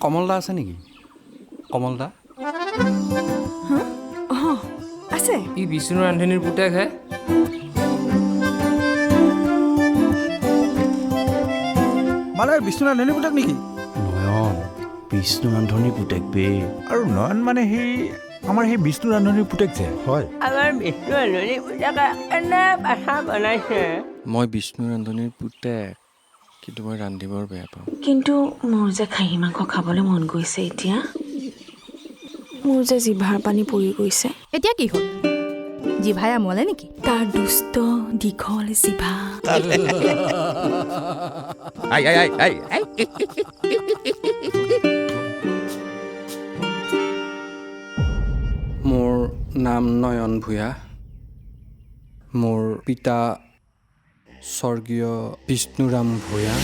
কমল দা আছে নেকি? কমল দা আছে। ই বিষ্ণু ৰান্ধনীৰ পুতেক হে। মানে বিষ্ণু ৰান্ধনীৰ পুতেক নেকি? নয়ন বিষ্ণু ৰান্ধনীৰ পুতেক বে। আৰু নয়ন মানে আমাৰ সেই বিষ্ণু ৰান্ধনীৰ পুতেক যে হয়। আমাৰ বিষ্ণু ৰান্ধনীৰ পুতেকে এনে ভাষা বনাইছে। মই বিষ্ণু ৰান্ধনীৰ পুতেক, কিন্তু মই ৰান্ধিবৰ বেয়া পাওঁ। কিন্তু মোৰ যে খাহী মাংস খাবলৈ মন গৈছে এতিয়া। মোৰ যে জিভাৰ পানী পৰি গৈছে। এতিয়া কি হ'ল? জিভাই আমলে নেকি? তাৰ দুষ্ট দীঘল জিভা। মোৰ নাম নয়ন ভূঞা। মোৰ পিতা স্বৰ্গীয় বিষ্ণুৰাম ভূঞা।